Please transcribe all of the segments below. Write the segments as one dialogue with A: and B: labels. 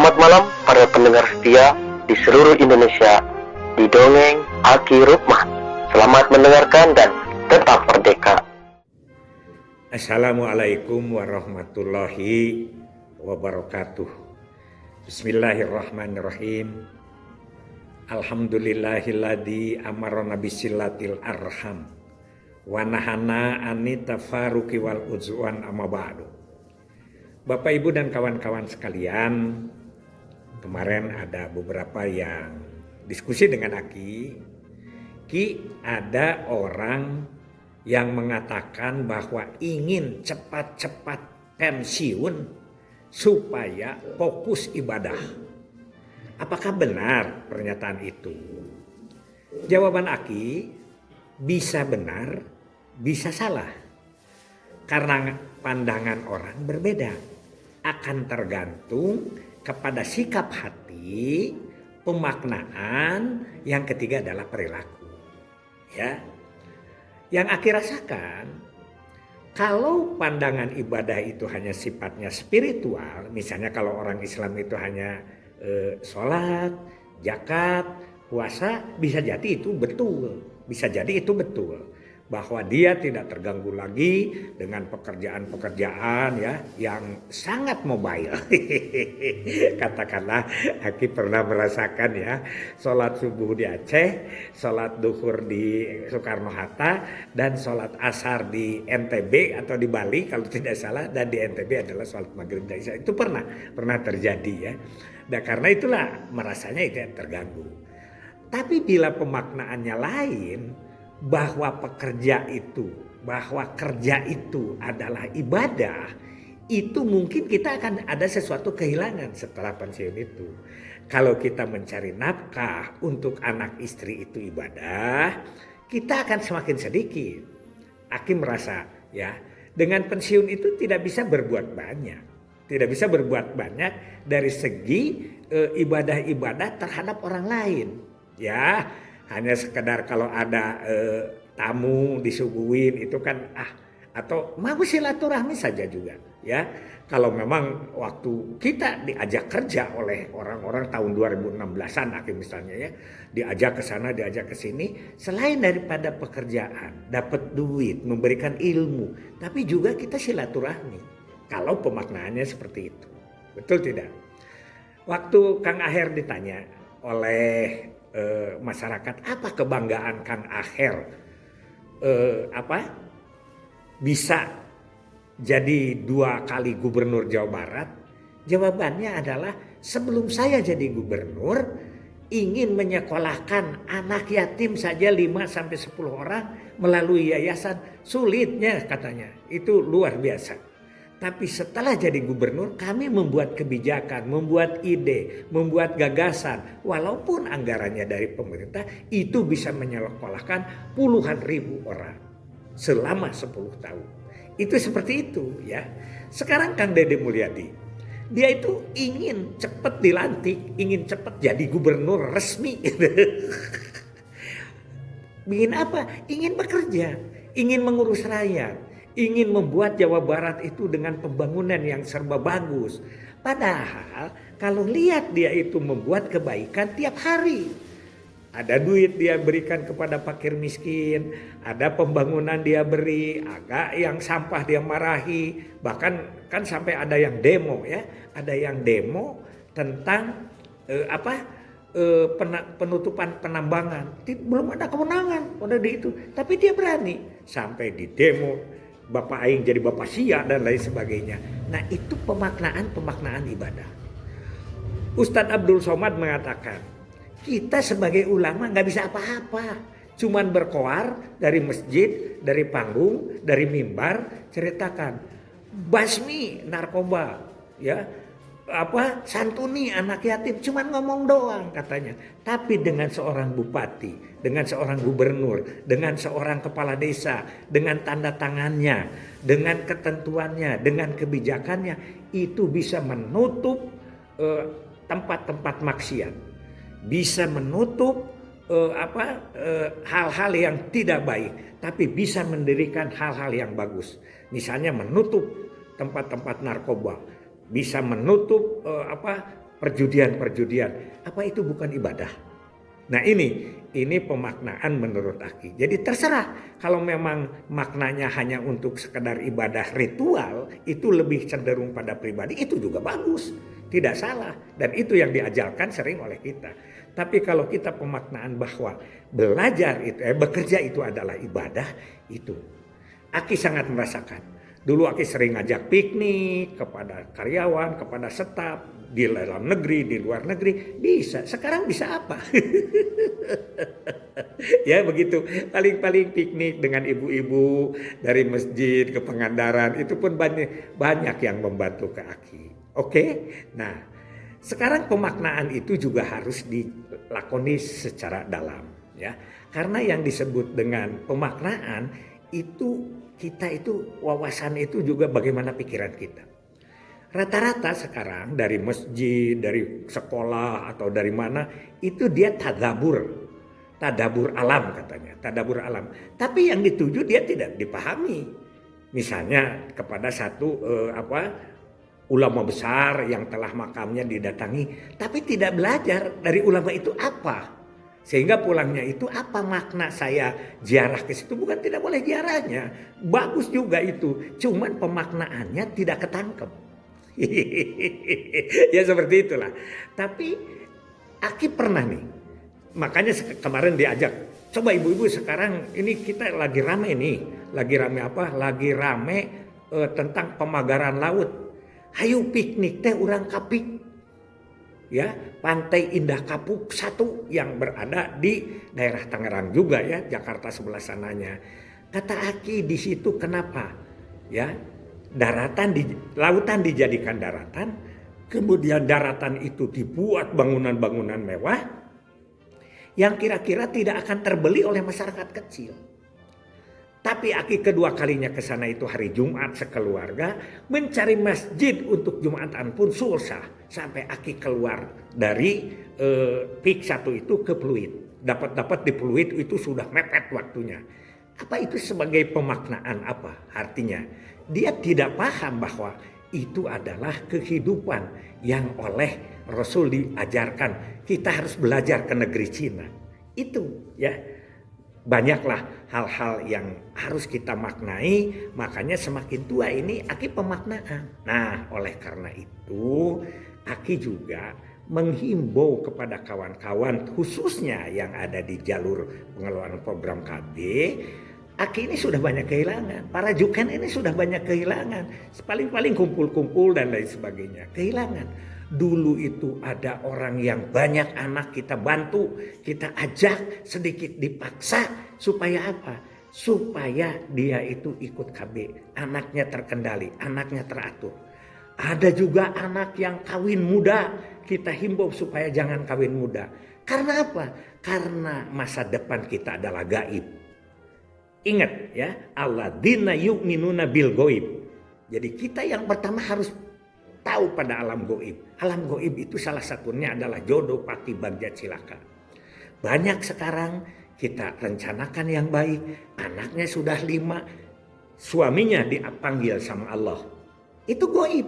A: Selamat malam para pendengar setia di seluruh Indonesia di Dongeng Aki Rukman. Selamat mendengarkan dan tetap merdeka.
B: Assalamualaikum warahmatullahi wabarakatuh. Bismillahirrahmanirrahim. Alhamdulillahilladzi amarona bisilatil arham wa nahana anita faruqi wal uzwan amma ba'du. Bapak Ibu dan kawan-kawan sekalian, kemarin ada beberapa yang diskusi dengan Aki. Ada orang yang mengatakan bahwa ingin cepat-cepat pensiun supaya fokus ibadah. Apakah benar pernyataan itu? Jawaban Aki, bisa benar, bisa salah. Karena pandangan orang berbeda. Akan tergantung kepada sikap hati, pemaknaan, yang ketiga adalah perilaku. Ya. Yang Aki rasakan, kalau pandangan ibadah itu hanya sifatnya spiritual, misalnya kalau orang Islam itu hanya sholat, zakat, puasa, bisa jadi itu betul. Bisa jadi itu betul. Bahwa dia tidak terganggu lagi dengan pekerjaan-pekerjaan ya yang sangat mobile. Katakanlah Aki pernah merasakan ya, sholat subuh di Aceh, sholat duhur di Soekarno-Hatta, dan sholat asar di NTB atau di Bali kalau tidak salah, dan di NTB adalah sholat maghrib dan isya. Itu pernah terjadi ya. Dan karena itulah merasanya itu terganggu. Tapi bila pemaknaannya lain, bahwa kerja itu adalah ibadah, itu mungkin kita akan ada sesuatu kehilangan setelah pensiun itu. Kalau kita mencari nafkah untuk anak istri itu ibadah, kita akan semakin sedikit. Aki merasa ya, dengan pensiun itu tidak bisa berbuat banyak. Tidak bisa berbuat banyak dari segi ibadah-ibadah terhadap orang lain. Ya, hanya sekedar kalau ada tamu disuguhin itu kan atau mau silaturahmi saja juga ya. Kalau memang waktu kita diajak kerja oleh orang-orang tahun 2016-an misalnya ya, diajak ke sana, diajak ke sini, selain daripada pekerjaan, dapat duit, memberikan ilmu, tapi juga kita silaturahmi. Kalau pemaknaannya seperti itu. Betul tidak? Waktu Kang Aher ditanya oleh masyarakat, apa kebanggaan Kang Aher bisa jadi 2 kali gubernur Jawa Barat? Jawabannya adalah, sebelum saya jadi gubernur ingin menyekolahkan anak yatim saja 5-10 orang melalui yayasan, sulitnya katanya, itu luar biasa. Tapi setelah jadi gubernur, kami membuat kebijakan, membuat ide, membuat gagasan. Walaupun anggarannya dari pemerintah, itu bisa menyekolahkan puluhan ribu orang selama 10 tahun. Itu seperti itu ya. Sekarang Kang Dede Mulyadi, dia itu ingin cepat dilantik, ingin cepat jadi gubernur resmi. Ingin apa? Ingin bekerja, ingin mengurus rakyat. Ingin membuat Jawa Barat itu dengan pembangunan yang serba bagus. Padahal kalau lihat dia itu membuat kebaikan tiap hari. Ada duit dia berikan kepada fakir miskin. Ada pembangunan dia beri. Agak yang sampah dia marahi. Bahkan kan sampai ada yang demo ya. Ada yang demo tentang penutupan penambangan. Belum ada kemenangan pada di itu. Tapi dia berani. Sampai di demo. Bapak Aing jadi Bapak Sia dan lain sebagainya. Nah itu pemaknaan ibadah. Ustadz Abdul Somad mengatakan, kita sebagai ulama gak bisa apa-apa. Cuman berkoar dari masjid, dari panggung, dari mimbar, ceritakan. Basmi narkoba, ya, santuni anak yatim, cuman ngomong doang katanya. Tapi dengan seorang bupati, dengan seorang gubernur, dengan seorang kepala desa, dengan tanda tangannya, dengan ketentuannya, dengan kebijakannya, itu bisa menutup tempat-tempat maksiat, bisa menutup hal-hal yang tidak baik, tapi bisa mendirikan hal-hal yang bagus. Misalnya menutup tempat-tempat narkoba, bisa menutup perjudian. Apa itu bukan ibadah? Nah ini pemaknaan menurut Aki. Jadi terserah kalau memang maknanya hanya untuk sekedar ibadah ritual, itu lebih cenderung pada pribadi, itu juga bagus. Tidak salah. Dan itu yang diajarkan sering oleh kita. Tapi kalau kita pemaknaan bahwa belajar itu, bekerja itu adalah ibadah, itu Aki sangat merasakan. Dulu Aki sering ngajak piknik kepada karyawan, kepada staf, di dalam negeri, di luar negeri, bisa. Sekarang bisa apa? Ya begitu, paling-paling piknik dengan ibu-ibu dari masjid ke Pangandaran, itu pun banyak yang membantu ke Aki. Oke? Nah, sekarang pemaknaan itu juga harus dilakoni secara dalam, ya. Karena yang disebut dengan pemaknaan itu kita itu wawasan itu juga bagaimana pikiran kita. Rata-rata sekarang dari masjid, dari sekolah atau dari mana itu dia tadabur alam katanya, tadabur alam. Tapi yang dituju dia tidak dipahami. Misalnya kepada satu ulama besar yang telah makamnya didatangi, tapi tidak belajar dari ulama itu apa. Sehingga pulangnya itu apa makna saya ziarah ke situ, bukan tidak boleh ziarahnya. Bagus juga itu, cuman pemaknaannya tidak ketangkep. Ya seperti itulah. Tapi Aki pernah nih, makanya kemarin diajak, coba ibu-ibu sekarang ini kita lagi rame nih, lagi rame tentang pemagaran laut. Hayu piknik teh urang kapik, ya Pantai Indah Kapuk 1 yang berada di daerah Tangerang juga ya, Jakarta sebelah sananya. Kata Aki di situ kenapa, ya lautan dijadikan daratan, kemudian daratan itu dibuat bangunan-bangunan mewah yang kira-kira tidak akan terbeli oleh masyarakat kecil. Tapi Aki kedua kalinya ke sana itu hari Jumat sekeluarga, mencari masjid untuk Jumatan pun susah. Sampai Aki keluar dari PIK 1 itu ke Pluit. Dapat di Pluit itu sudah mepet waktunya. Apa itu sebagai pemaknaan apa artinya? Dia tidak paham bahwa itu adalah kehidupan yang oleh Rasul diajarkan. Kita harus belajar ke negeri Cina. Itu ya. Banyaklah hal-hal yang harus kita maknai, makanya semakin tua ini Aki pemaknaan. Nah, oleh karena itu Aki juga menghimbau kepada kawan-kawan khususnya yang ada di jalur pengelolaan program KB. Aki ini sudah banyak kehilangan, para juken ini sudah banyak kehilangan, paling-paling kumpul-kumpul dan lain sebagainya, kehilangan. Dulu itu ada orang yang banyak anak kita bantu, kita ajak sedikit dipaksa supaya apa? Supaya dia itu ikut KB, anaknya terkendali, anaknya teratur. Ada juga anak yang kawin muda, kita himbau supaya jangan kawin muda. Karena apa? Karena masa depan kita adalah gaib. Ingat ya, alladzina yu'minuna bil ghaib. Jadi kita yang pertama harus tahu pada alam goib. Alam goib itu salah satunya adalah jodoh, pati, bagja, cilaka. Banyak sekarang kita rencanakan yang baik, anaknya sudah 5, suaminya dipanggil sama Allah. Itu goib.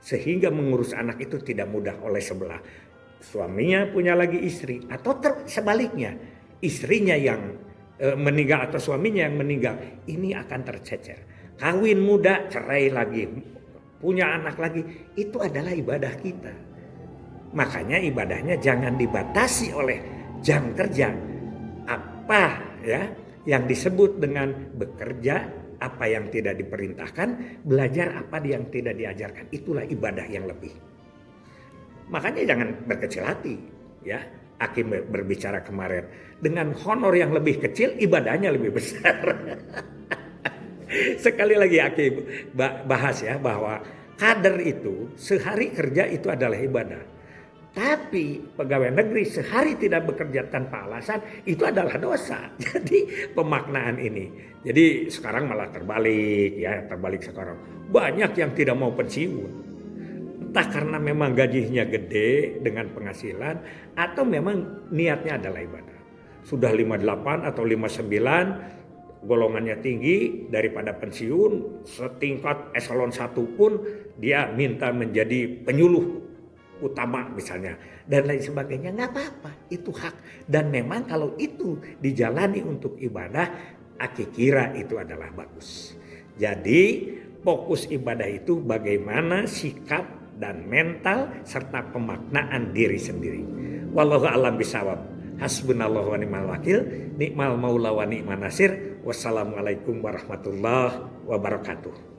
B: Sehingga mengurus anak itu tidak mudah oleh sebelah. Suaminya punya lagi istri atau sebaliknya, istrinya yang meninggal atau suaminya yang meninggal, ini akan tercecer. Kawin muda, cerai lagi, punya anak lagi, itu adalah ibadah kita. Makanya ibadahnya jangan dibatasi oleh jam kerja. Apa ya yang disebut dengan bekerja, apa yang tidak diperintahkan, belajar apa yang tidak diajarkan, itulah ibadah yang lebih. Makanya jangan berkecil hati, ya. Aki berbicara kemarin, dengan honor yang lebih kecil, ibadahnya lebih besar. Sekali lagi Aki bahas ya bahwa kader itu sehari kerja itu adalah ibadah. Tapi pegawai negeri sehari tidak bekerja tanpa alasan itu adalah dosa. Jadi pemaknaan ini. Jadi sekarang malah terbalik ya, terbalik sekarang. Banyak yang tidak mau pensiun. Entah karena memang gajinya gede dengan penghasilan atau memang niatnya adalah ibadah. Sudah 58 atau 59 golongannya tinggi daripada pensiun, setingkat eselon 1 pun dia minta menjadi penyuluh utama misalnya dan lain sebagainya, nggak apa-apa, itu hak. Dan memang kalau itu dijalani untuk ibadah, Aki kira itu adalah bagus. Jadi fokus ibadah itu bagaimana sikap dan mental serta pemaknaan diri sendiri. Wallahu a'lam bishawab. Hasbunallahu wa ni'mal wakil, ni'mal maula wa ni'man nasir. Wassalamualaikum warahmatullahi wabarakatuh.